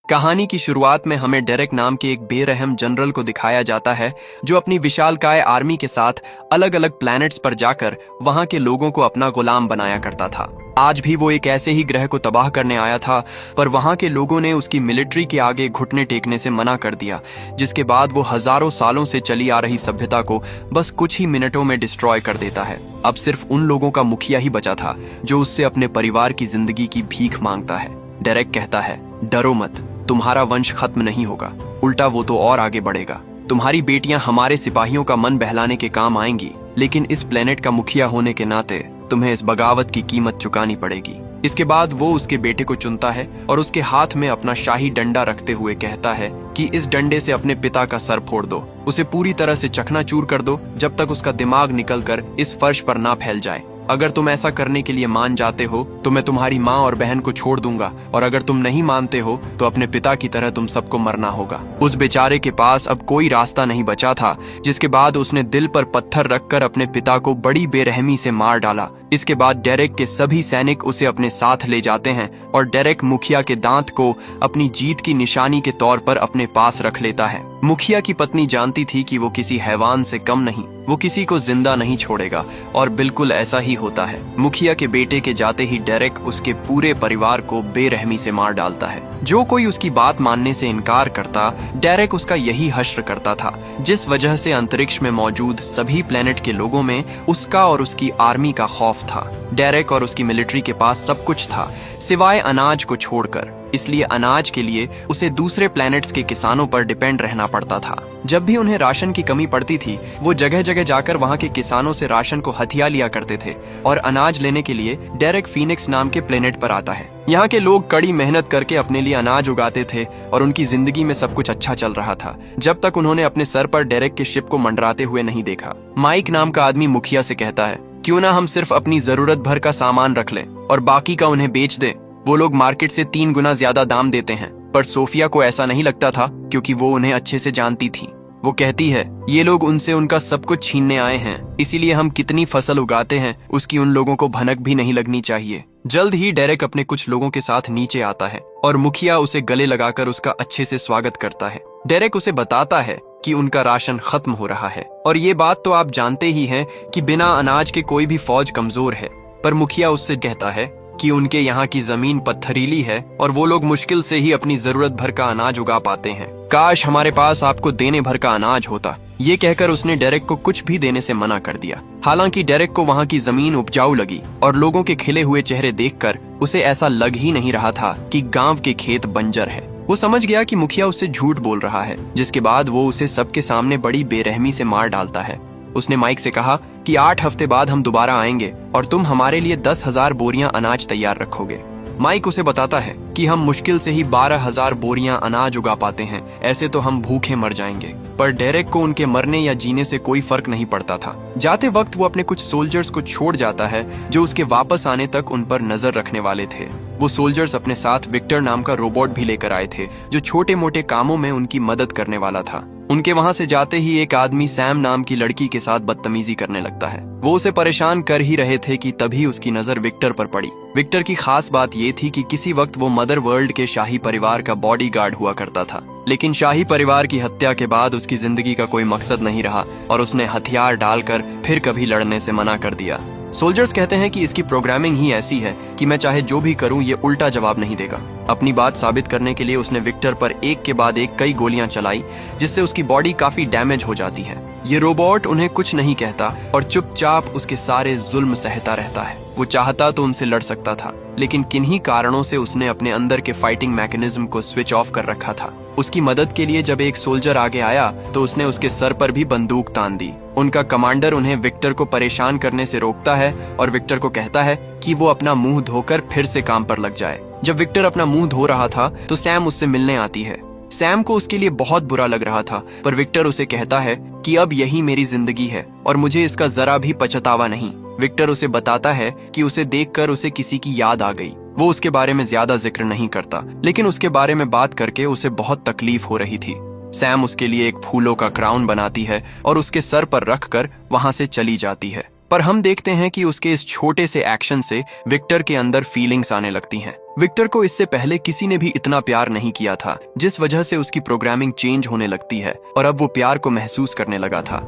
कहानी की शुरुआत में हमें डेरेक नाम के एक बेरहम जनरल को दिखाया जाता है जो अपनी विशालकाय आर्मी के साथ अलग अलग प्लैनेट्स पर जाकर वहां के लोगों को अपना गुलाम बनाया करता था। आज भी वो एक ऐसे ही ग्रह को तबाह करने आया था, पर वहां के लोगों ने उसकी मिलिट्री के आगे घुटने टेकने से मना कर दिया, जिसके बाद वो हजारों सालों से चली आ रही सभ्यता को बस कुछ ही मिनटों में डिस्ट्रॉय कर देता है। अब सिर्फ उन लोगों का मुखिया ही बचा था जो उससे अपने परिवार की जिंदगी की भीख मांगता है। डेरेक कहता है, डरो मत, तुम्हारा वंश खत्म नहीं होगा, उल्टा वो तो और आगे बढ़ेगा। तुम्हारी बेटियां हमारे सिपाहियों का मन बहलाने के काम आएंगी, लेकिन इस प्लेनेट का मुखिया होने के नाते तुम्हें इस बगावत की कीमत चुकानी पड़ेगी। इसके बाद वो उसके बेटे को चुनता है और उसके हाथ में अपना शाही डंडा रखते हुए कहता है कि इस डंडे से अपने पिता का सर फोड़ दो, उसे पूरी तरह से चकनाचूर कर दो जब तक उसका दिमाग निकलकर इस फर्श पर ना फैल जाए। अगर तुम ऐसा करने के लिए मान जाते हो तो मैं तुम्हारी माँ और बहन को छोड़ दूंगा, और अगर तुम नहीं मानते हो तो अपने पिता की तरह तुम सबको मरना होगा। उस बेचारे के पास अब कोई रास्ता नहीं बचा था, जिसके बाद उसने दिल पर पत्थर रखकर अपने पिता को बड़ी बेरहमी से मार डाला। इसके बाद डेरेक के सभी सैनिक उसे अपने साथ ले जाते हैं और डेरेक मुखिया के दांत को अपनी जीत की निशानी के तौर पर अपने पास रख लेता है। मुखिया की पत्नी जानती थी कि वो किसी हैवान से कम नहीं, वो किसी को जिंदा नहीं छोड़ेगा, और बिल्कुल ऐसा ही होता है। मुखिया के बेटे के जाते ही डेरेक उसके पूरे परिवार को बेरहमी से मार डालता है। जो कोई उसकी बात मानने से इनकार करता, डेरेक उसका यही हश्र करता था, जिस वजह से अंतरिक्ष में मौजूद सभी प्लेनेट के लोगों में उसका और उसकी आर्मी का खौफ था। डेरेक और उसकी मिलिट्री के पास सब कुछ था सिवाय अनाज को छोड़कर, इसलिए अनाज के लिए उसे दूसरे प्लैनेट्स के किसानों पर डिपेंड रहना पड़ता था। जब भी उन्हें राशन की कमी पड़ती थी, वो जगह जगह जाकर वहां के किसानों से राशन को हथिया लिया करते थे, और अनाज लेने के लिए डेरेक फीनिक्स नाम के प्लेनेट पर आता है। यहाँ के लोग कड़ी मेहनत करके अपने लिए अनाज उगाते थे और उनकी जिंदगी में सब कुछ अच्छा चल रहा था, जब तक उन्होंने अपने सर पर डेरेक के शिप को मंडराते हुए नहीं देखा। माइक नाम का आदमी मुखिया से कहता है, क्यों ना हम सिर्फ अपनी जरूरत भर का सामान रख लें और बाकी का उन्हें बेच दें। वो लोग मार्केट से 3 गुना ज्यादा दाम देते हैं, पर सोफिया को ऐसा नहीं लगता था क्योंकि वो उन्हें अच्छे से जानती थी। वो कहती है, ये लोग उनसे उनका सब कुछ छीनने आए हैं, इसीलिए हम कितनी फसल उगाते हैं उसकी उन लोगों को भनक भी नहीं लगनी चाहिए। जल्द ही डेरेक अपने कुछ लोगों के साथ नीचे आता है और मुखिया उसे गले लगाकर उसका अच्छे से स्वागत करता है। डेरेक उसे बताता है कि उनका राशन खत्म हो रहा है, और ये बात तो आप जानते ही हैं कि बिना अनाज के कोई भी फौज कमजोर है। पर मुखिया उससे कहता है कि उनके यहाँ की जमीन पत्थरीली है और वो लोग मुश्किल से ही अपनी जरूरत भर का अनाज उगा पाते हैं। काश हमारे पास आपको देने भर का अनाज होता। ये कहकर उसने डेरेक को कुछ भी देने से मना कर दिया। हालांकि डेरेक को वहाँ की जमीन उपजाऊ लगी और लोगों के खिले हुए चेहरे देखकर उसे ऐसा लग ही नहीं रहा था कि गांव के खेत बंजर है। वो समझ गया कि मुखिया उससे झूठ बोल रहा है, जिसके बाद वो उसे सबके सामने बड़ी बेरहमी से मार डालता है। उसने माइक से कहा कि 8 हफ्ते बाद हम दोबारा आएंगे और तुम हमारे लिए 10,000 बोरियां अनाज तैयार रखोगे। माइक उसे बताता है कि हम मुश्किल से ही 12,000 बोरियां अनाज उगा पाते हैं, ऐसे तो हम भूखे मर जाएंगे। पर डेरेक को उनके मरने या जीने से कोई फर्क नहीं पड़ता था। जाते वक्त वो अपने कुछ सोल्जर्स को छोड़ जाता है जो उसके वापस आने तक उन पर नजर रखने वाले थे। वो सोल्जर्स अपने साथ विक्टर नाम का रोबोट भी लेकर आए थे, जो छोटे मोटे कामों में उनकी मदद करने वाला था। उनके वहां से जाते ही एक आदमी सैम नाम की लड़की के साथ बदतमीजी करने लगता है। वो उसे परेशान कर ही रहे थे कि तभी उसकी नजर विक्टर पर पड़ी। विक्टर की खास बात ये थी कि किसी वक्त वो मदर वर्ल्ड के शाही परिवार का बॉडीगार्ड हुआ करता था, लेकिन शाही परिवार की हत्या के बाद उसकी जिंदगी का कोई मकसद नहीं रहा और उसने हथियार डालकर फिर कभी लड़ने से मना कर दिया। सोल्जर्स कहते हैं कि इसकी प्रोग्रामिंग ही ऐसी है कि मैं चाहे जो भी करूं ये उल्टा जवाब नहीं देगा। अपनी बात साबित करने के लिए उसने विक्टर पर एक के बाद एक कई गोलियां चलाई, जिससे उसकी बॉडी काफी डैमेज हो जाती है। ये रोबोट उन्हें कुछ नहीं कहता और चुपचाप उसके सारे जुल्म सहता रहता है। वो चाहता तो उनसे लड़ सकता था, लेकिन किन्हीं कारणों से उसने अपने अंदर के फाइटिंग मैकेनिज्म को स्विच ऑफ कर रखा था। उसकी मदद के लिए जब एक सोल्जर आगे आया तो उसने उसके सर पर भी बंदूक तान दी। उनका कमांडर उन्हें विक्टर को परेशान करने से रोकता है और विक्टर को कहता है कि वो अपना मुंह धोकर फिर से काम पर लग जाए। जब विक्टर अपना मुंह धो रहा था तो सैम उससे मिलने आती है। सैम को उसके लिए बहुत बुरा लग रहा था, पर विक्टर उसे कहता है कि अब यही मेरी जिंदगी है और मुझे इसका जरा भी पछतावा नहीं। विक्टर उसे बताता है कि उसे देखकर उसे किसी की याद आ गई। वो उसके बारे में ज्यादा जिक्र नहीं करता, लेकिन उसके बारे में बात करके उसे बहुत तकलीफ हो रही थी। सैम उसके लिए एक फूलों का क्राउन बनाती है और उसके सर पर रखकर वहां से चली जाती है। पर हम देखते हैं कि उसके इस छोटे से एक्शन से विक्टर के अंदर फीलिंग्स आने लगती हैं। विक्टर को इससे पहले किसी ने भी इतना प्यार नहीं किया था, जिस वजह से उसकी प्रोग्रामिंग चेंज होने लगती है और अब वो प्यार को महसूस करने लगा था।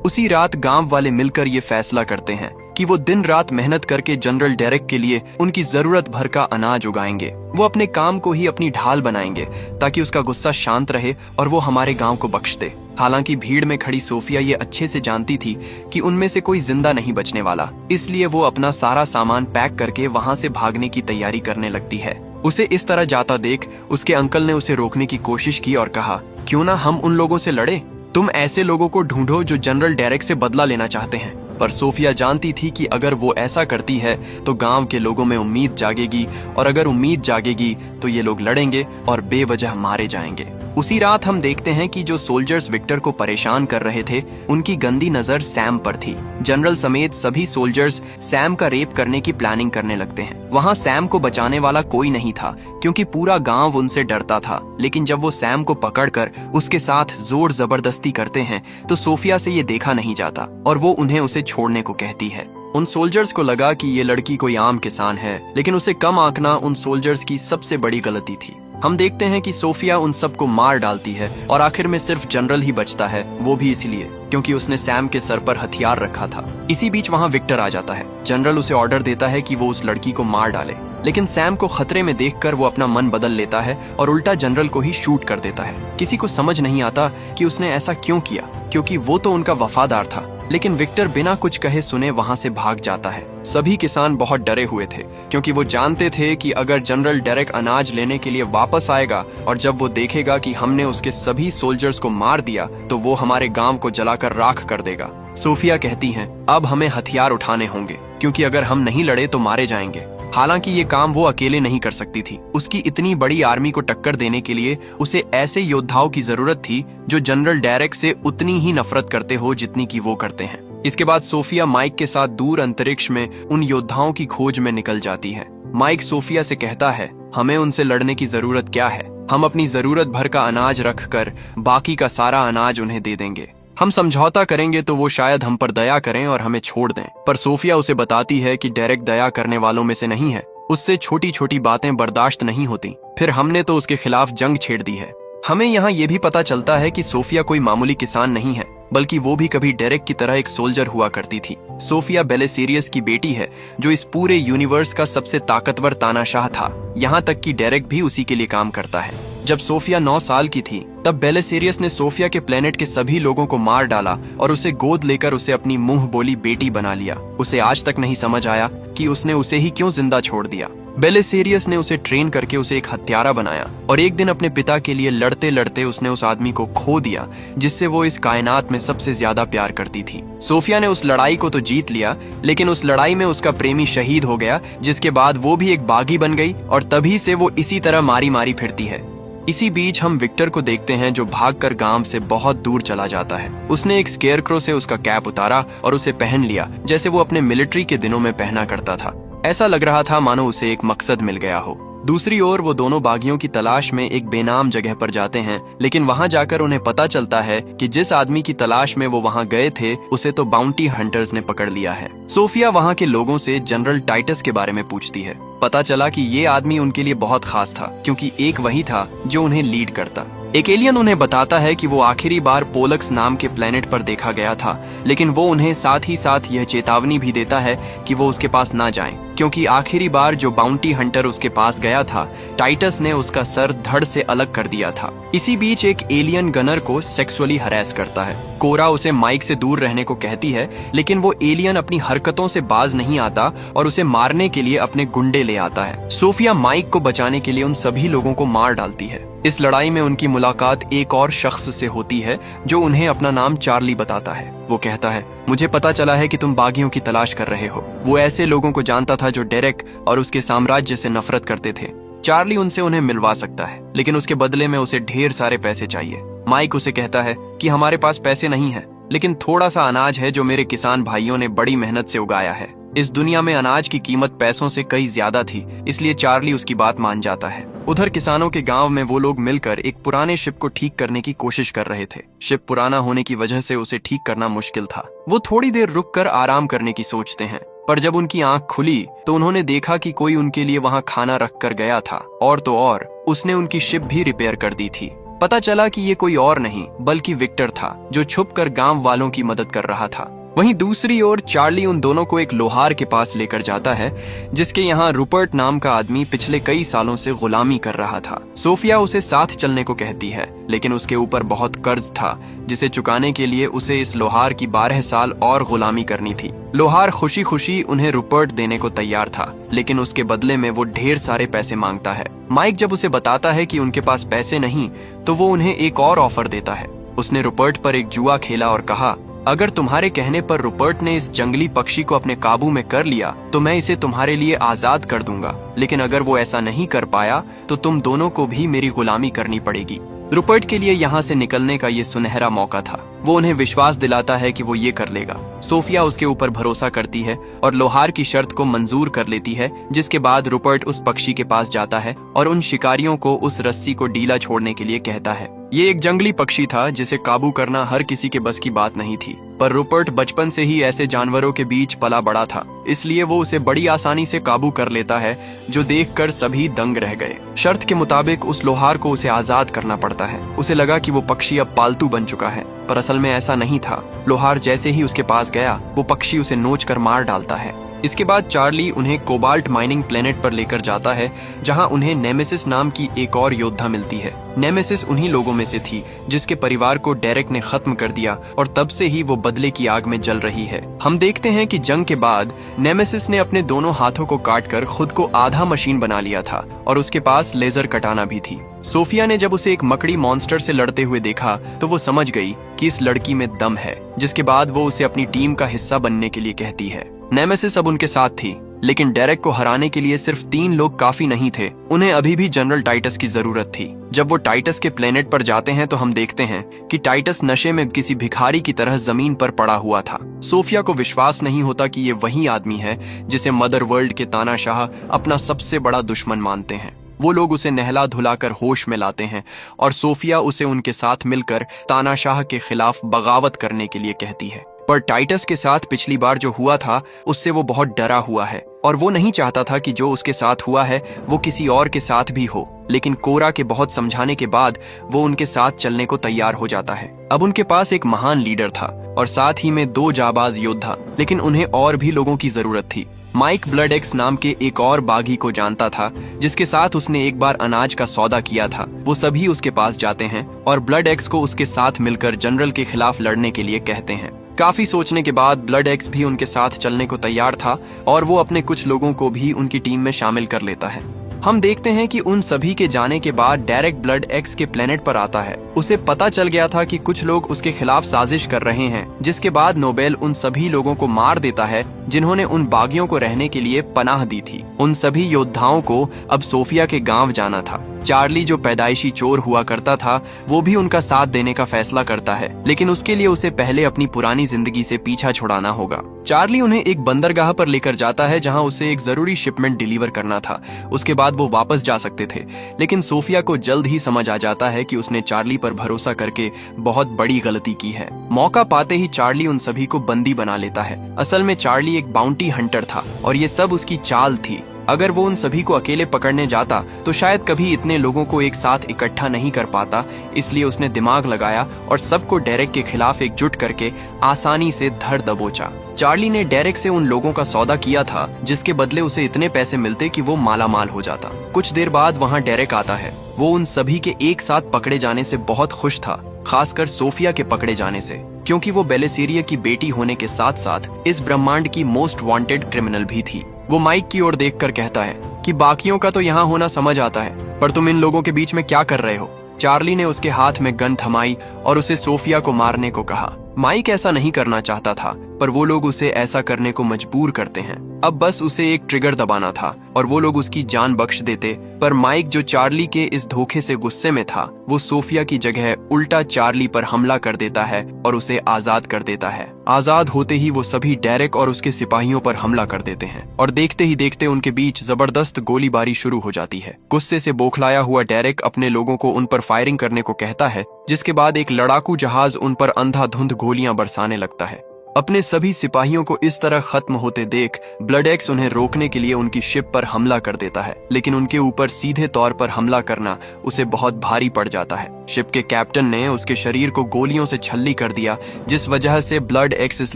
उसी रात गांव वाले मिलकर ये फैसला करते हैं कि वो दिन रात मेहनत करके जनरल डेरेक के लिए उनकी जरूरत भर का अनाज उगाएंगे। वो अपने काम को ही अपनी ढाल बनाएंगे ताकि उसका गुस्सा शांत रहे और वो हमारे गांव को बख्श दे। हालांकि भीड़ में खड़ी सोफिया ये अच्छे से जानती थी कि उनमें से कोई जिंदा नहीं बचने वाला, इसलिए वो अपना सारा सामान पैक करके वहां से भागने की तैयारी करने लगती है। उसे इस तरह जाता देख उसके अंकल ने उसे रोकने की कोशिश की और कहा, क्यों ना हम उन लोगों से लड़े? तुम ऐसे लोगों को ढूंढो जो जनरल डेरेक से बदला लेना चाहते हैं। पर सोफिया जानती थी कि अगर वो ऐसा करती है तो गांव के लोगों में उम्मीद जागेगी, और अगर उम्मीद जागेगी तो ये लोग लड़ेंगे और बेवजह मारे जाएंगे। उसी रात हम देखते हैं कि जो सोल्जर्स विक्टर को परेशान कर रहे थे उनकी गंदी नजर सैम पर थी। जनरल समेत सभी सोल्जर्स सैम का रेप करने की प्लानिंग करने लगते हैं। वहाँ सैम को बचाने वाला कोई नहीं था क्योंकि पूरा गांव उनसे डरता था, लेकिन जब वो सैम को पकड़कर उसके साथ जोर जबरदस्ती करते हैं तो सोफिया से ये देखा नहीं जाता और वो उन्हें उसे छोड़ने को कहती है। उन सोल्जर्स को लगा कि ये लड़की कोई आम किसान है, लेकिन उसे कम आंकना उन सोल्जर्स की सबसे बड़ी गलती थी। हम देखते हैं कि सोफिया उन सबको मार डालती है और आखिर में सिर्फ जनरल ही बचता है, वो भी इसलिए क्योंकि उसने सैम के सर पर हथियार रखा था। इसी बीच वहाँ विक्टर आ जाता है। जनरल उसे ऑर्डर देता है कि वो उस लड़की को मार डाले, लेकिन सैम को खतरे में देखकर वो अपना मन बदल लेता है और उल्टा जनरल को ही शूट कर देता है। किसी को समझ नहीं आता कि उसने ऐसा क्यों किया, क्योंकि वो तो उनका वफादार था। लेकिन विक्टर बिना कुछ कहे सुने वहां से भाग जाता है। सभी किसान बहुत डरे हुए थे क्योंकि वो जानते थे कि अगर जनरल डेरेक अनाज लेने के लिए वापस आएगा और जब वो देखेगा कि हमने उसके सभी सोल्जर्स को मार दिया तो वो हमारे गांव को जलाकर राख कर देगा। सोफिया कहती हैं, अब हमें हथियार उठाने होंगे क्योंकि अगर हम नहीं लड़े तो मारे जाएंगे। हालांकि ये काम वो अकेले नहीं कर सकती थी। उसकी इतनी बड़ी आर्मी को टक्कर देने के लिए उसे ऐसे योद्धाओं की जरूरत थी जो जनरल डेरेक से उतनी ही नफरत करते हो जितनी की वो करते हैं। इसके बाद सोफिया माइक के साथ दूर अंतरिक्ष में उन योद्धाओं की खोज में निकल जाती है। माइक सोफिया से कहता है, हमें उनसे लड़ने की जरूरत क्या है? हम अपनी जरूरत भर का अनाज रखकर बाकी का सारा अनाज उन्हें दे देंगे। हम समझौता करेंगे तो वो शायद हम पर दया करें और हमें छोड़ दें। पर सोफिया उसे बताती है कि डेरेक दया करने वालों में से नहीं है, उससे छोटी छोटी बातें बर्दाश्त नहीं होती। फिर हमने तो उसके खिलाफ जंग छेड़ दी है। हमें यहाँ ये भी पता चलता है कि सोफिया कोई मामूली किसान नहीं है, बल्कि वो भी कभी डेरेक की तरह एक सोल्जर हुआ करती थी। सोफिया बेलेसीरियस की बेटी है जो इस पूरे यूनिवर्स का सबसे ताकतवर तानाशाह था। यहाँ तक कि डेरेक भी उसी के लिए काम करता है। जब सोफिया 9 साल की थी तब बेलेसीरियस ने सोफिया के प्लेनेट के सभी लोगों को मार डाला और उसे गोद लेकर उसे अपनी मुंह बोली बेटी बना लिया। उसे आज तक नहीं समझ आया कि उसने उसे ही क्यों जिंदा छोड़ दिया। बेलेसीरियस ने उसे ट्रेन करके उसे एक हत्यारा बनाया और एक दिन अपने पिता के लिए लड़ते लड़ते उसने उस आदमी को खो दिया जिससे वो इस कायनात में सबसे ज्यादा प्यार करती थी। सोफिया ने उस लड़ाई को तो जीत लिया, लेकिन उस लड़ाई में उसका प्रेमी शहीद हो गया, जिसके बाद वो भी एक बागी बन गई और तभी से वो इसी तरह मारी मारी फिरती है। इसी बीच हम विक्टर को देखते हैं जो भागकर गांव से बहुत दूर चला जाता है। उसने एक स्केयरक्रो से उसका कैप उतारा और उसे पहन लिया जैसे वो अपने मिलिट्री के दिनों में पहना करता था। ऐसा लग रहा था मानो उसे एक मकसद मिल गया हो। दूसरी ओर वो दोनों बागियों की तलाश में एक बेनाम जगह पर जाते हैं, लेकिन वहां जाकर उन्हें पता चलता है कि जिस आदमी की तलाश में वो वहां गए थे उसे तो बाउंटी हंटर्स ने पकड़ लिया है। सोफिया वहां के लोगों से जनरल टाइटस के बारे में पूछती है। पता चला कि ये आदमी उनके लिए बहुत खास था क्योंकि एक वही था जो उन्हें लीड करता। एक एलियन उन्हें बताता है कि वो आखिरी बार पोलक्स नाम के प्लेनेट पर देखा गया था, लेकिन वो उन्हें साथ ही साथ यह चेतावनी भी देता है कि वो उसके पास ना जाएं, क्योंकि आखिरी बार जो बाउंटी हंटर उसके पास गया था टाइटस ने उसका सर धड़ से अलग कर दिया था। इसी बीच एक एलियन गनर को सेक्सुअली हरास करता है। कोरा उसे माइक से दूर रहने को कहती है, लेकिन वो एलियन अपनी हरकतों से बाज नहीं आता और उसे मारने के लिए अपने गुंडे ले आता है। सोफिया माइक को बचाने के लिए उन सभी लोगों को मार डालती है। इस लड़ाई में उनकी मुलाकात एक और शख्स से होती है जो उन्हें अपना नाम चार्ली बताता है। वो कहता है, मुझे पता चला है कि तुम बागियों की तलाश कर रहे हो। वो ऐसे लोगों को जानता था जो डेरेक और उसके साम्राज्य से नफरत करते थे। चार्ली उनसे उन्हें मिलवा सकता है, लेकिन उसके बदले में उसे ढेर सारे पैसे चाहिए। माइक उसे कहता है कि हमारे पास पैसे नहीं है, लेकिन थोड़ा सा अनाज है जो मेरे किसान भाइयों ने बड़ी मेहनत से उगाया है। इस दुनिया में अनाज की कीमत पैसों से कई ज्यादा थी, इसलिए चार्ली उसकी बात मान जाता है। उधर किसानों के गांव में वो लोग मिलकर एक पुराने शिप को ठीक करने की कोशिश कर रहे थे। शिप पुराना होने की वजह से उसे ठीक करना मुश्किल था। वो थोड़ी देर रुककर आराम करने की सोचते हैं। पर जब उनकी आंख खुली तो उन्होंने देखा कि कोई उनके लिए वहां खाना रख कर गया था, और तो और उसने उनकी शिप भी रिपेयर कर दी थी। पता चला कि ये कोई और नहीं बल्कि विक्टर था, जो छुपकर गांव वालों की मदद कर रहा था। वहीं दूसरी ओर चार्ली उन दोनों को एक लोहार के पास लेकर जाता है, जिसके यहाँ रूपर्ट नाम का आदमी पिछले कई सालों से गुलामी कर रहा था। सोफिया उसे साथ चलने को कहती है, लेकिन उसके ऊपर बहुत कर्ज था, जिसे चुकाने के लिए उसे इस लोहार की 12 साल और गुलामी करनी थी। लोहार खुशी खुशी उन्हें रूपर्ट देने को तैयार था, लेकिन उसके बदले में वो ढेर सारे पैसे मांगता है। माइक जब उसे बताता है कि उनके पास पैसे नहीं, तो वो उन्हें एक और ऑफर देता है। उसने रूपर्ट पर एक जुआ खेला और कहा, अगर तुम्हारे कहने पर रूपर्ट ने इस जंगली पक्षी को अपने काबू में कर लिया तो मैं इसे तुम्हारे लिए आजाद कर दूंगा, लेकिन अगर वो ऐसा नहीं कर पाया तो तुम दोनों को भी मेरी गुलामी करनी पड़ेगी। रूपर्ट के लिए यहाँ से निकलने का ये सुनहरा मौका था। वो उन्हें विश्वास दिलाता है कि वो ये कर लेगा। सोफिया उसके ऊपर भरोसा करती है और लोहार की शर्त को मंजूर कर लेती है, जिसके बाद रूपर्ट उस पक्षी के पास जाता है और उन शिकारियों को उस रस्सी को ढीला छोड़ने के लिए कहता है। ये एक जंगली पक्षी था जिसे काबू करना हर किसी के बस की बात नहीं थी, पर रूपर्ट बचपन से ही ऐसे जानवरों के बीच पला बड़ा था, इसलिए वो उसे बड़ी आसानी से काबू कर लेता है, जो देखकर सभी दंग रह गए। शर्त के मुताबिक उस लोहार को उसे आजाद करना पड़ता है। उसे लगा कि वो पक्षी अब पालतू बन चुका है, पर असल में ऐसा नहीं था। लोहार जैसे ही उसके पास गया, वो पक्षी उसे नोच कर मार डालता है। इसके बाद चार्ली उन्हें कोबाल्ट माइनिंग प्लेनेट पर लेकर जाता है, जहां उन्हें नेमेसिस नाम की एक और योद्धा मिलती है। नेमेसिस उन्हीं लोगों में से थी जिसके परिवार को डेरेक ने खत्म कर दिया, और तब से ही वो बदले की आग में जल रही है। हम देखते हैं कि जंग के बाद नेमेसिस ने अपने दोनों हाथों को काटकर खुद को आधा मशीन बना लिया था, और उसके पास लेजर कटाना भी थी। सोफिया ने जब उसे एक मकड़ी मॉन्स्टर से लड़ते हुए देखा तो वो समझ गई कि इस लड़की में दम है, जिसके बाद वो उसे अपनी टीम का हिस्सा बनने के लिए कहती है। नेमेसिस अब उनके साथ थी, लेकिन डेरेक को हराने के लिए सिर्फ 3 लोग काफी नहीं थे। उन्हें अभी भी जनरल टाइटस की जरूरत थी। जब वो टाइटस के प्लेनेट पर जाते हैं तो हम देखते हैं कि टाइटस नशे में किसी भिखारी की तरह जमीन पर पड़ा हुआ था। सोफिया को विश्वास नहीं होता कि ये वही आदमी है जिसे मदर वर्ल्ड के तानाशाह अपना सबसे बड़ा दुश्मन मानते हैं। वो लोग उसे नहला धुलाकर होश में लाते हैं, और सोफिया उसे उनके साथ मिलकर तानाशाह के खिलाफ बगावत करने के लिए कहती है। पर टाइटस के साथ पिछली बार जो हुआ था उससे वो बहुत डरा हुआ है, और वो नहीं चाहता था कि जो उसके साथ हुआ है वो किसी और के साथ भी हो। लेकिन कोरा के बहुत समझाने के बाद वो उनके साथ चलने को तैयार हो जाता है। अब उनके पास एक महान लीडर था और साथ ही में 2 जाबाज योद्धा, लेकिन उन्हें और भी लोगों की जरूरत थी। माइक ब्लड एक्स नाम के एक और बागी को जानता था, जिसके साथ उसने एक बार अनाज का सौदा किया था। वो सभी उसके पास जाते हैं और ब्लड एक्स को उसके साथ मिलकर जनरल के खिलाफ लड़ने के लिए कहते हैं। काफी सोचने के बाद ब्लड एक्स भी उनके साथ चलने को तैयार था, और वो अपने कुछ लोगों को भी उनकी टीम में शामिल कर लेता है। हम देखते हैं कि उन सभी के जाने के बाद डेरेक ब्लड एक्स के प्लेनेट पर आता है। उसे पता चल गया था कि कुछ लोग उसके खिलाफ साजिश कर रहे हैं, जिसके बाद नोबेल उन सभी लोगों को मार देता है जिन्होंने उन बागियों को रहने के लिए पनाह दी थी। उन सभी योद्धाओं को अब सोफिया के गांव जाना था। चार्ली जो पैदाइशी चोर हुआ करता था, वो भी उनका साथ देने का फैसला करता है, लेकिन उसके लिए उसे पहले अपनी पुरानी जिंदगी से पीछा छुड़ाना होगा। चार्ली उन्हें एक बंदरगाह पर लेकर जाता है, जहां उसे एक जरूरी शिपमेंट डिलीवर करना था। उसके बाद वो वापस जा सकते थे, लेकिन सोफिया को जल्द ही समझ आ जाता है कि उसने चार्ली पर भरोसा करके बहुत बड़ी गलती की है। मौका पाते ही चार्ली उन सभी को बंदी बना लेता है। असल में चार्ली एक बाउंटी हंटर था, और ये सब उसकी चाल थी। अगर वो उन सभी को अकेले पकड़ने जाता तो शायद कभी इतने लोगों को एक साथ इकट्ठा नहीं कर पाता, इसलिए उसने दिमाग लगाया और सबको डेरेक के खिलाफ एकजुट करके आसानी से धर दबोचा। चार्ली ने डेरेक से उन लोगों का सौदा किया था जिसके बदले उसे इतने पैसे मिलते कि वो मालामाल हो जाता। कुछ देर बाद वहाँ डेरेक आता है। वो उन सभी के एक साथ पकड़े जाने से बहुत खुश था, खासकर सोफिया के पकड़े जाने से, क्योंकि वो बेलेसेरिया की बेटी होने के साथ साथ इस ब्रह्मांड की मोस्ट वांटेड क्रिमिनल भी थी। वो माइक की ओर देखकर कहता है कि बाकियों का तो यहाँ होना समझ आता है, पर तुम इन लोगों के बीच में क्या कर रहे हो? चार्ली ने उसके हाथ में गन थमाई और उसे सोफिया को मारने को कहा। माइक ऐसा नहीं करना चाहता था, पर वो लोग उसे ऐसा करने को मजबूर करते हैं। अब बस उसे एक ट्रिगर दबाना था और वो लोग उसकी जान बख्श देते। पर माइक, जो चार्ली के इस धोखे से गुस्से में था, वो सोफिया की जगह उल्टा चार्ली पर हमला कर देता है और उसे आजाद कर देता है। आजाद होते ही वो सभी डेरेक और उसके सिपाहियों पर हमला कर देते हैं, और देखते ही देखते उनके बीच जबरदस्त गोलीबारी शुरू हो जाती है। गुस्से से बौखलाया हुआ डेरेक अपने लोगों को उन पर फायरिंग करने को कहता है, जिसके बाद एक लड़ाकू जहाज उन पर अंधाधुंध गोलियां बरसाने लगता है। अपने सभी सिपाहियों को इस तरह खत्म होते देख ब्लड एक्स उन्हें रोकने के लिए उनकी शिप पर हमला कर देता है, लेकिन उनके ऊपर सीधे तौर पर हमला करना उसे बहुत भारी पड़ जाता है। शिप के कैप्टन ने उसके शरीर को गोलियों से छल्ली कर दिया, जिस वजह से ब्लड एक्स इस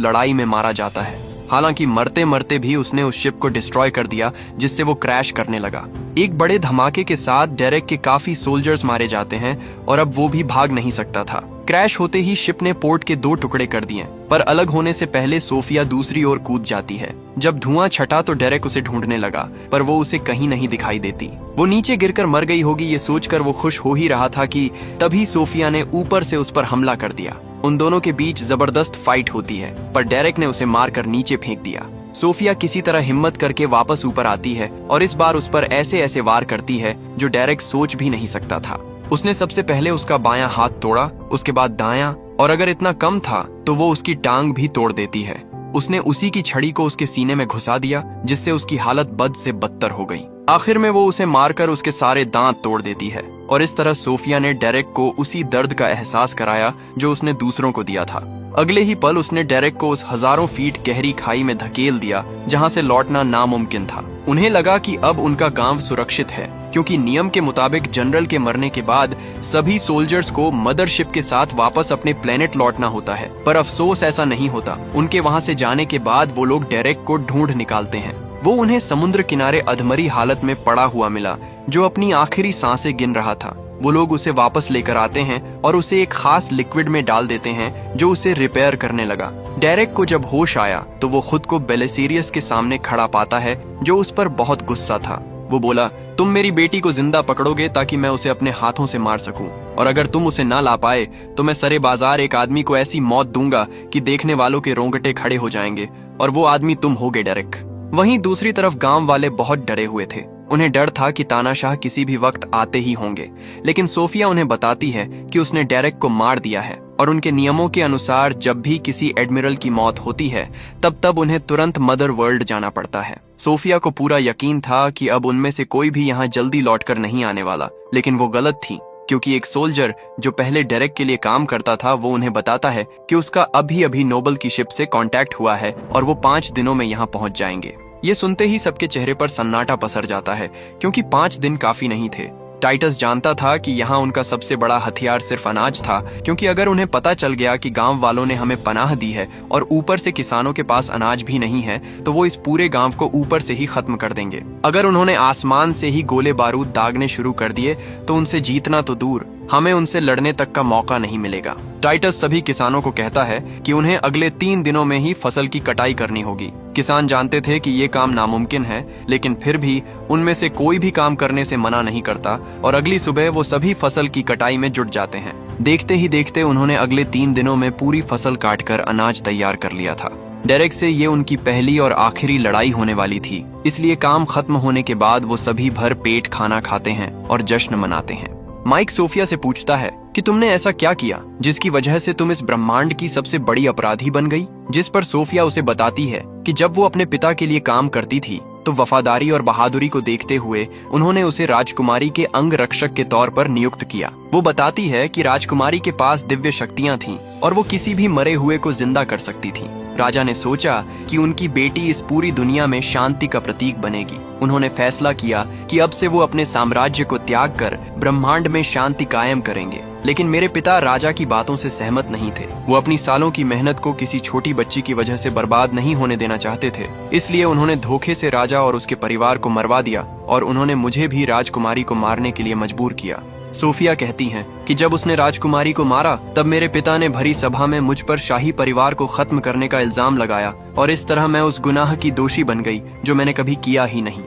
लड़ाई में मारा जाता है। हालांकि मरते मरते भी उसने उस शिप को डिस्ट्रॉय कर दिया, जिससे वो क्रैश करने लगा। एक बड़े धमाके के साथ डेरेक के काफी सोल्जर्स मारे जाते हैं और अब वो भी भाग नहीं सकता था। क्रैश होते ही शिप ने पोर्ट के 2 टुकड़े कर दिए, पर अलग होने से पहले सोफिया दूसरी ओर कूद जाती है। जब धुआं छटा तो डेरेक उसे ढूंढने लगा, पर वो उसे कहीं नहीं दिखाई देती। वो नीचे गिरकर मर गई होगी ये सोचकर वो खुश हो ही रहा था कि तभी सोफिया ने ऊपर से उस पर हमला कर दिया। उन दोनों के बीच जबरदस्त फाइट होती है, पर डेरेक ने उसे मारकर नीचे फेंक दिया। सोफिया किसी तरह हिम्मत करके वापस ऊपर आती है और इस बार उस पर ऐसे ऐसे वार करती है जो डेरेक सोच भी नहीं सकता था। उसने सबसे पहले उसका बायां हाथ तोड़ा, उसके बाद दायां, और अगर इतना कम था तो वो उसकी टांग भी तोड़ देती है। उसने उसी की छड़ी को उसके सीने में घुसा दिया, जिससे उसकी हालत बद से बदतर हो गई। आखिर में वो उसे मारकर उसके सारे दांत तोड़ देती है और इस तरह सोफिया ने डेरेक को उसी दर्द का एहसास कराया जो उसने दूसरों को दिया था। अगले ही पल उसने डेरेक को उस हजारों फीट गहरी खाई में धकेल दिया, जहां से लौटना नामुमकिन था। उन्हें लगा कि अब उनका गांव सुरक्षित है, क्योंकि नियम के मुताबिक जनरल के मरने के बाद सभी सोल्जर्स को मदरशिप के साथ वापस अपने प्लेनेट लौटना होता है। पर अफसोस ऐसा नहीं होता। उनके वहां से जाने के बाद वो लोग डेरेक को ढूंढ निकालते हैं। वो उन्हें समुद्र किनारे अधमरी हालत में पड़ा हुआ मिला, जो अपनी आखिरी सांसें गिन रहा था। वो लोग उसे वापस लेकर आते हैं और उसे एक खास लिक्विड में डाल देते हैं जो उसे रिपेयर करने लगा। डेरेक को जब होश आया तो वो खुद को बेलिसेरियस के सामने खड़ा पाता है, जो उस पर बहुत गुस्सा था। वो बोला, तुम मेरी बेटी को जिंदा पकड़ोगे ताकि मैं उसे अपने हाथों से मार सकूं, और अगर तुम उसे ना ला पाए तो मैं सरे बाजार एक आदमी को ऐसी मौत दूंगा कि देखने वालों के रोंगटे खड़े हो जाएंगे, और वो आदमी तुम होगे डेरेक। वहीं दूसरी तरफ गांव वाले बहुत डरे हुए थे। उन्हें डर था कि तानाशाह किसी भी वक्त आते ही होंगे, लेकिन सोफिया उन्हें बताती है कि उसने डेरेक को मार दिया है और उनके नियमों के अनुसार जब भी किसी एडमिरल की मौत होती है तब उन्हें तुरंत मदर वर्ल्ड जाना पड़ता है। सोफिया को पूरा यकीन था कि अब उनमें से कोई भी यहाँ जल्दी लौटकर नहीं आने वाला, लेकिन वो गलत थी, क्योंकि एक सोल्जर जो पहले डेरेक के लिए काम करता था वो उन्हें बताता है कि उसका अभी अभी नोबल की शिप से कांटेक्ट हुआ है और वो 5 दिनों में यहाँ पहुंच जाएंगे। ये सुनते ही सबके चेहरे पर सन्नाटा पसर जाता है, क्योंकि 5 दिन काफी नहीं थे। टाइटस जानता था कि यहाँ उनका सबसे बड़ा हथियार सिर्फ अनाज था, क्योंकि अगर उन्हें पता चल गया कि गांव वालों ने हमें पनाह दी है और ऊपर से किसानों के पास अनाज भी नहीं है, तो वो इस पूरे गांव को ऊपर से ही खत्म कर देंगे। अगर उन्होंने आसमान से ही गोले बारूद दागने शुरू कर दिए तो उनसे जीतना तो दूर, हमें उनसे लड़ने तक का मौका नहीं मिलेगा। टाइटस सभी किसानों को कहता है कि उन्हें अगले 3 दिनों में ही फसल की कटाई करनी होगी। किसान जानते थे कि ये काम नामुमकिन है, लेकिन फिर भी उनमें से कोई भी काम करने से मना नहीं करता और अगली सुबह वो सभी फसल की कटाई में जुट जाते हैं। देखते ही देखते उन्होंने अगले 3 दिनों में पूरी फसल काटकर अनाज तैयार कर लिया था। डेरेक से ये उनकी पहली और आखिरी लड़ाई होने वाली थी, इसलिए काम खत्म होने के बाद वो सभी भर पेट खाना खाते हैं और जश्न मनाते हैं। माइक सोफिया से पूछता है कि तुमने ऐसा क्या किया जिसकी वजह से तुम इस ब्रह्मांड की सबसे बड़ी अपराधी बन गई। जिस पर सोफिया उसे बताती है कि जब वो अपने पिता के लिए काम करती थी तो वफादारी और बहादुरी को देखते हुए उन्होंने उसे राजकुमारी के अंग रक्षक के तौर पर नियुक्त किया। वो बताती है कि राजकुमारी के पास दिव्य शक्तियां थीं और वो किसी भी मरे हुए को जिंदा कर सकती थी। राजा ने सोचा कि उनकी बेटी इस पूरी दुनिया में शांति का प्रतीक बनेगी। उन्होंने फैसला किया कि अब से वो अपने साम्राज्य को त्याग कर ब्रह्मांड में शांति कायम करेंगे। लेकिन मेरे पिता राजा की बातों से सहमत नहीं थे। वो अपनी सालों की मेहनत को किसी छोटी बच्ची की वजह से बर्बाद नहीं होने देना चाहते थे, इसलिए उन्होंने धोखे से राजा और उसके परिवार को मरवा दिया और उन्होंने मुझे भी राजकुमारी को मारने के लिए मजबूर किया। सोफिया कहती हैं कि जब उसने राजकुमारी को मारा तब मेरे पिता ने भरी सभा में मुझ पर शाही परिवार को खत्म करने का इल्जाम लगाया और इस तरह मैं उस गुनाह की दोषी बन गई जो मैंने कभी किया ही नहीं।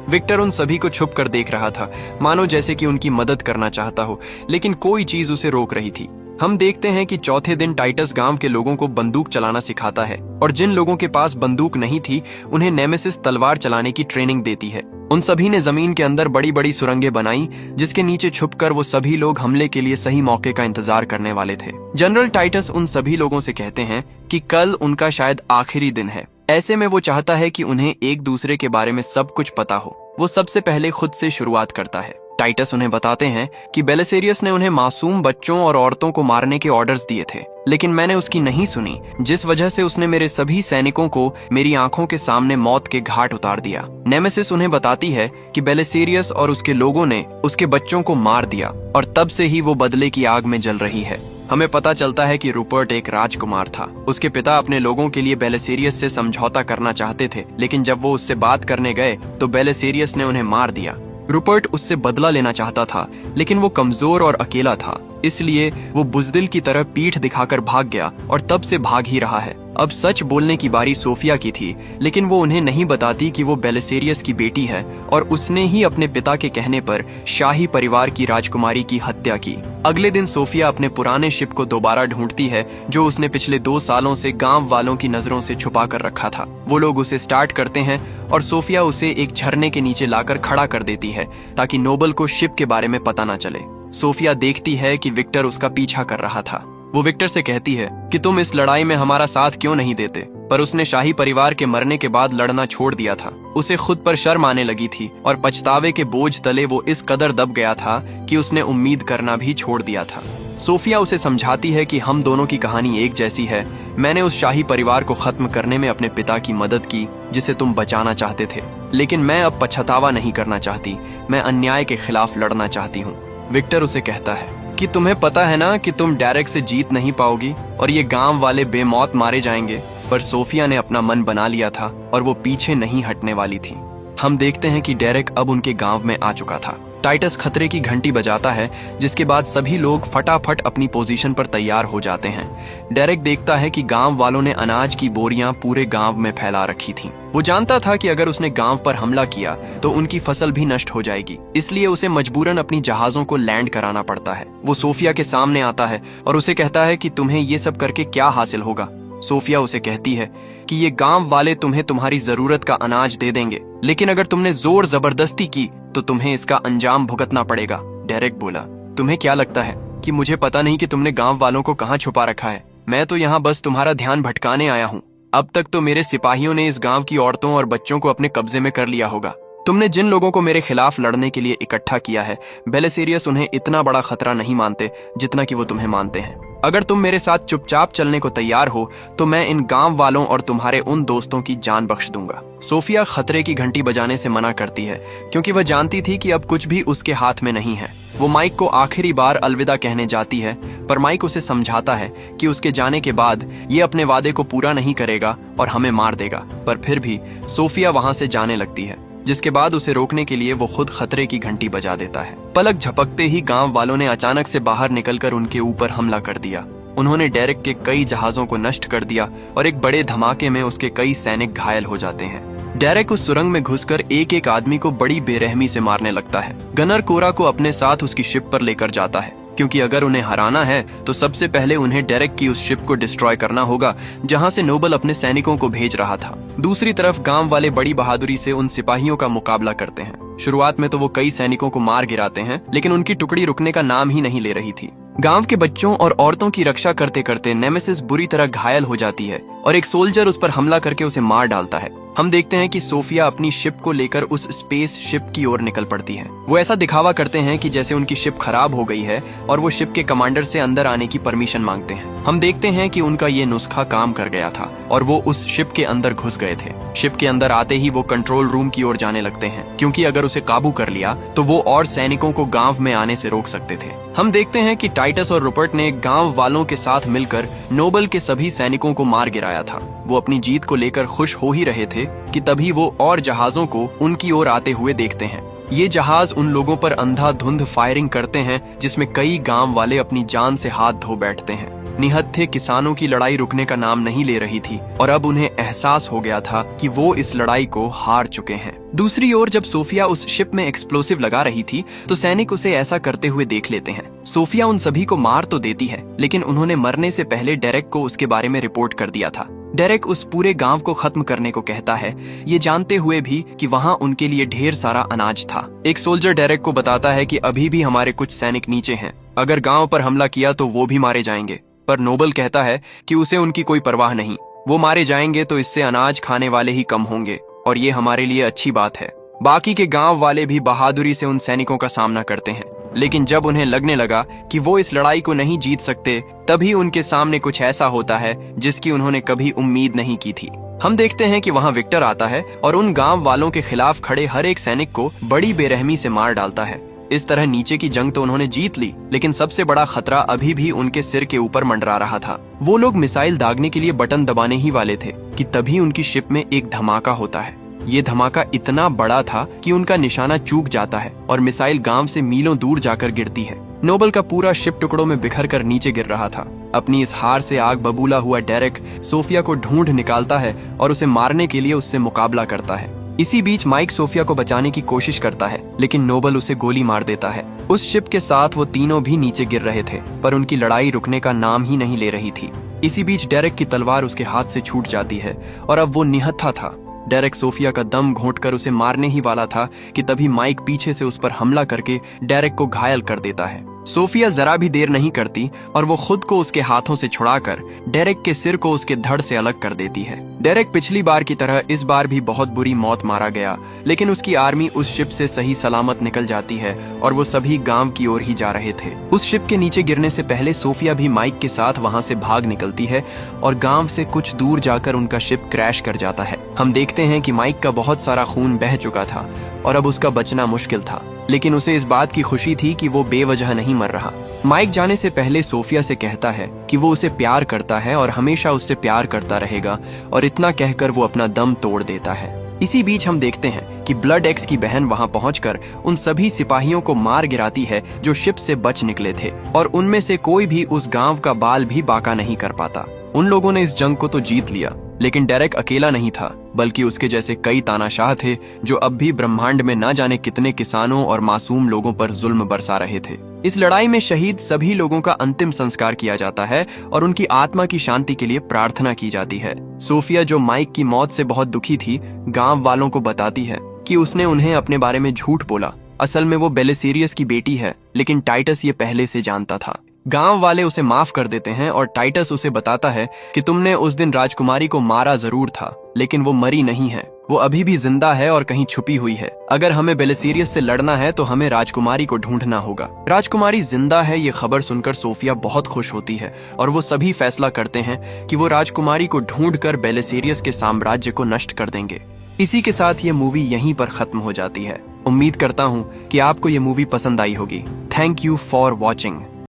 विक्टर उन सभी को छुप कर देख रहा था, मानो जैसे कि उनकी मदद करना चाहता हो, लेकिन कोई चीज उसे रोक रही थी। हम देखते हैं कि चौथे दिन टाइटस गांव के लोगों को बंदूक चलाना सिखाता है और जिन लोगों के पास बंदूक नहीं थी उन्हें नेमेसिस तलवार चलाने की ट्रेनिंग देती है। उन सभी ने जमीन के अंदर बड़ी बड़ी सुरंगें बनाई, जिसके नीचे छुपकर वो सभी लोग हमले के लिए सही मौके का इंतजार करने वाले थे। जनरल टाइटस उन सभी लोगों से कहते हैं कि कल उनका शायद आखिरी दिन है। ऐसे में वो चाहता है कि उन्हें एक दूसरे के बारे में सब कुछ पता हो। वो सबसे पहले खुद से शुरुआत करता है। टाइटस उन्हें बताते हैं कि बेलिसेरियस ने उन्हें मासूम बच्चों और औरतों को मारने के ऑर्डर्स दिए थे, लेकिन मैंने उसकी नहीं सुनी, जिस वजह से उसने मेरे सभी सैनिकों को मेरी आंखों के सामने मौत के घाट उतार दिया। नेमेसिस उन्हें बताती है कि बेलिसेरियस और उसके लोगों ने उसके बच्चों को मार दिया और तब से ही वो बदले की आग में जल रही है। हमें पता चलता है कि रूपर्ट एक राजकुमार था। उसके पिता अपने लोगों के लिए बेलिसेरियस से समझौता करना चाहते थे, लेकिन जब वो उससे बात करने गए तो बेलिसेरियस ने उन्हें मार दिया। रूपर्ट उससे बदला लेना चाहता था, लेकिन वो कमजोर और अकेला था, इसलिए वो बुजदिल की तरह पीठ दिखाकर भाग गया और तब से भाग ही रहा है। अब सच बोलने की बारी सोफिया की थी, लेकिन वो उन्हें नहीं बताती कि वो बेलिसेरियस की बेटी है और उसने ही अपने पिता के कहने पर शाही परिवार की राजकुमारी की हत्या की। अगले दिन सोफिया अपने पुराने शिप को दोबारा ढूंढती है, जो उसने पिछले 2 सालों से गांव वालों की नजरों से छुपा कर रखा था। वो लोग उसे स्टार्ट करते हैं और सोफिया उसे एक झरने के नीचे लाकर खड़ा कर देती है ताकि नोबल को शिप के बारे में पता न चले। सोफिया देखती है कि विक्टर उसका पीछा कर रहा था। वो विक्टर से कहती है कि तुम इस लड़ाई में हमारा साथ क्यों नहीं देते, पर उसने शाही परिवार के मरने के बाद लड़ना छोड़ दिया था। उसे खुद पर शर्म आने लगी थी और पछतावे के बोझ तले वो इस कदर दब गया था कि उसने उम्मीद करना भी छोड़ दिया था। सोफिया उसे समझाती है कि हम दोनों की कहानी एक जैसी है। मैंने उस शाही परिवार को खत्म करने में अपने पिता की मदद की जिसे तुम बचाना चाहते थे, लेकिन मैं अब पछतावा नहीं करना चाहती। मैं अन्याय के खिलाफ लड़ना चाहती हूँ। विक्टर उसे कहता है कि तुम्हें पता है ना कि तुम डेरेक से जीत नहीं पाओगी और ये गांव वाले बेमौत मारे जाएंगे। पर सोफिया ने अपना मन बना लिया था और वो पीछे नहीं हटने वाली थी। हम देखते हैं कि डेरेक अब उनके गांव में आ चुका था। टाइटस खतरे की घंटी बजाता है, जिसके बाद सभी लोग फटाफट अपनी पोजीशन पर तैयार हो जाते हैं। डेरेक देखता है कि गांव वालों ने अनाज की बोरियां पूरे गांव में फैला रखी थीं। वो जानता था कि अगर उसने गांव पर हमला किया तो उनकी फसल भी नष्ट हो जाएगी, इसलिए उसे मजबूरन अपनी जहाजों को लैंड कराना पड़ता है। वो सोफिया के सामने आता है और उसे कहता है कि तुम्हें ये सब करके क्या हासिल होगा। सोफिया उसे कहती है कि ये गांव वाले तुम्हें तुम्हारी जरूरत का अनाज दे देंगे, लेकिन अगर तुमने जोर जबरदस्ती की तो तुम्हें इसका अंजाम भुगतना पड़ेगा। डेरेक बोला, तुम्हें क्या लगता है कि मुझे पता नहीं कि तुमने गांव वालों को कहाँ छुपा रखा है? मैं तो यहाँ बस तुम्हारा ध्यान भटकाने आया हूँ। अब तक तो मेरे सिपाहियों ने इस गांव की औरतों और बच्चों को अपने कब्जे में कर लिया होगा। तुमने जिन लोगों को मेरे खिलाफ लड़ने के लिए इकट्ठा किया है, बेलिसेरियस उन्हें इतना बड़ा खतरा नहीं मानते जितना कि वो तुम्हें मानते हैं। अगर तुम मेरे साथ चुपचाप चलने को तैयार हो तो मैं इन गांव वालों और तुम्हारे उन दोस्तों की जान बख्श दूंगा। सोफिया खतरे की घंटी बजाने से मना करती है, क्योंकि वह जानती थी कि अब कुछ भी उसके हाथ में नहीं है। वो माइक को आखिरी बार अलविदा कहने जाती है, पर माइक उसे समझाता है कि उसके जाने के बाद ये अपने वादे को पूरा नहीं करेगा और हमें मार देगा। पर फिर भी सोफिया वहां से जाने लगती है, जिसके बाद उसे रोकने के लिए वो खुद खतरे की घंटी बजा देता है। पलक झपकते ही गांव वालों ने अचानक से बाहर निकलकर उनके ऊपर हमला कर दिया। उन्होंने डेरेक के कई जहाजों को नष्ट कर दिया और एक बड़े धमाके में उसके कई सैनिक घायल हो जाते हैं। डेरेक उस सुरंग में घुसकर एक एक आदमी को बड़ी बेरहमी से मारने लगता है। गनर कोरा को अपने साथ उसकी शिप पर लेकर जाता है, क्योंकि अगर उन्हें हराना है तो सबसे पहले उन्हें डेरेक की उस शिप को डिस्ट्रॉय करना होगा जहां से नोबल अपने सैनिकों को भेज रहा था। दूसरी तरफ गांव वाले बड़ी बहादुरी से उन सिपाहियों का मुकाबला करते हैं। शुरुआत में तो वो कई सैनिकों को मार गिराते हैं, लेकिन उनकी टुकड़ी रुकने का नाम ही नहीं ले रही थी। गांव के बच्चों और औरतों की रक्षा करते करते नेमेसिस बुरी तरह घायल हो जाती है और एक सोल्जर उस पर हमला करके उसे मार डालता है। हम देखते हैं कि सोफिया अपनी शिप को लेकर उस स्पेस शिप की ओर निकल पड़ती है। वो ऐसा दिखावा करते हैं कि जैसे उनकी शिप खराब हो गई है और वो शिप के कमांडर से अंदर आने की परमिशन मांगते हैं। हम देखते हैं कि उनका ये नुस्खा काम कर गया था और वो उस शिप के अंदर घुस गए थे। शिप के अंदर आते ही वो कंट्रोल रूम की ओर जाने लगते हैं, क्योंकि अगर उसे काबू कर लिया तो वो और सैनिकों को गांव में आने से रोक सकते थे। हम देखते हैं कि टाइटस और रूपर्ट ने गांव वालों के साथ मिलकर नोबल के सभी सैनिकों को मार गिराया था। वो अपनी जीत को लेकर खुश हो ही रहे थे कि तभी वो और जहाजों को उनकी ओर आते हुए देखते हैं। ये जहाज उन लोगों पर अंधाधुंध फायरिंग करते हैं, जिसमें कई गांव वाले अपनी जान से हाथ धो बैठते हैं। निहत्थे किसानों की लड़ाई रुकने का नाम नहीं ले रही थी और अब उन्हें एहसास हो गया था कि वो इस लड़ाई को हार चुके हैं। दूसरी ओर जब सोफिया उस शिप में एक्सप्लोसिव लगा रही थी तो सैनिक उसे ऐसा करते हुए देख लेते हैं। सोफिया उन सभी को मार तो देती है, लेकिन उन्होंने मरने से पहले डेरेक को उसके बारे में रिपोर्ट कर दिया था। डेरेक उस पूरे गांव को खत्म करने को कहता है, ये जानते हुए भी कि वहां उनके लिए ढेर सारा अनाज था। एक सोल्जर डेरेक को बताता है कि अभी भी हमारे कुछ सैनिक नीचे हैं, अगर गांव पर हमला किया तो वो भी मारे जाएंगे। पर नोबल कहता है कि उसे उनकी कोई परवाह नहीं, वो मारे जाएंगे तो इससे अनाज खाने वाले ही कम होंगे और ये हमारे लिए अच्छी बात है। बाकी के गांव वाले भी बहादुरी से उन सैनिकों का सामना करते हैं, लेकिन जब उन्हें लगने लगा कि वो इस लड़ाई को नहीं जीत सकते, तभी उनके सामने कुछ ऐसा होता है जिसकी उन्होंने कभी उम्मीद नहीं की थी। हम देखते हैं कि वहां विक्टर आता है और उन गांव वालों के खिलाफ खड़े हर एक सैनिक को बड़ी बेरहमी से मार डालता है। इस तरह नीचे की जंग तो उन्होंने जीत ली, लेकिन सबसे बड़ा खतरा अभी भी उनके सिर के ऊपर मंडरा रहा था। वो लोग मिसाइल दागने के लिए बटन दबाने ही वाले थे कि तभी उनकी शिप में एक धमाका होता है। ये धमाका इतना बड़ा था कि उनका निशाना चूक जाता है और मिसाइल गांव से मीलों दूर जाकर गिरती है। नोबल का पूरा शिप टुकड़ों में बिखर कर नीचे गिर रहा था। अपनी इस हार से आग बबूला हुआ डेरेक सोफिया को ढूंढ निकालता है और उसे मारने के लिए उससे मुकाबला करता है। इसी बीच माइक सोफिया को बचाने की कोशिश करता है, लेकिन नोबल उसे गोली मार देता है। उस शिप के साथ वो तीनों भी नीचे गिर रहे थे, पर उनकी लड़ाई रुकने का नाम ही नहीं ले रही थी। इसी बीच डेरेक की तलवार उसके हाथ से छूट जाती है और अब वो निहत्था था। डेरेक सोफिया का दम घोंटकर उसे मारने ही वाला था कि तभी माइक पीछे से उस पर हमला करके डेरेक को घायल कर देता है। सोफिया जरा भी देर नहीं करती और वो खुद को उसके हाथों से छुड़ाकर डेरेक के सिर को उसके धड़ से अलग कर देती है। डेरेक पिछली बार की तरह इस बार भी बहुत बुरी मौत मारा गया, लेकिन उसकी आर्मी उस शिप से सही सलामत निकल जाती है और वो सभी गांव की ओर ही जा रहे थे। उस शिप के नीचे गिरने से पहले सोफिया भी माइक के साथ वहां से भाग निकलती है और गांव से कुछ दूर जाकर उनका शिप क्रैश कर जाता है। हम देखते हैं कि माइक का बहुत सारा खून बह चुका था और अब उसका बचना मुश्किल था, लेकिन उसे इस बात की खुशी थी कि वो बेवजह नहीं मर रहा। माइक जाने से पहले सोफिया से कहता है कि वो उसे प्यार करता है और हमेशा उससे प्यार करता रहेगा, और इतना कहकर वो अपना दम तोड़ देता है। इसी बीच हम देखते हैं कि ब्लड एक्स की बहन वहां पहुंचकर उन सभी सिपाहियों को मार गिराती है जो शिप से बच निकले थे, और उनमें से कोई भी उस गांव का बाल भी बाका नहीं कर पाता। उन लोगों ने इस जंग को तो जीत लिया, लेकिन डेरेक अकेला नहीं था, बल्कि उसके जैसे कई तानाशाह थे जो अब भी ब्रह्मांड में ना जाने कितने किसानों और मासूम लोगों पर जुल्म बरसा रहे थे। इस लड़ाई में शहीद सभी लोगों का अंतिम संस्कार किया जाता है और उनकी आत्मा की शांति के लिए प्रार्थना की जाती है। सोफिया, जो माइक की मौत से बहुत दुखी थी, गांव वालों को बताती है कि उसने उन्हें अपने बारे में झूठ बोला। असल में वो बेलिसीरियस की बेटी है, लेकिन टाइटस ये पहले से जानता था। गांव वाले उसे माफ कर देते हैं और टाइटस उसे बताता है कि तुमने उस दिन राजकुमारी को मारा जरूर था, लेकिन वो मरी नहीं है, वो अभी भी जिंदा है और कहीं छुपी हुई है। अगर हमें बेलिसीरियस से लड़ना है तो हमें राजकुमारी को ढूंढना होगा। राजकुमारी जिंदा है ये खबर सुनकर सोफिया बहुत खुश होती है और वो सभी फैसला करते हैं कि वो राजकुमारी को ढूंढकर बेलिसीरियस के साम्राज्य को नष्ट कर देंगे। इसी के साथ ये मूवी यहीं पर खत्म हो जाती है। उम्मीद करता हूँ कि आपको ये मूवी पसंद आई होगी। Thank you for watching.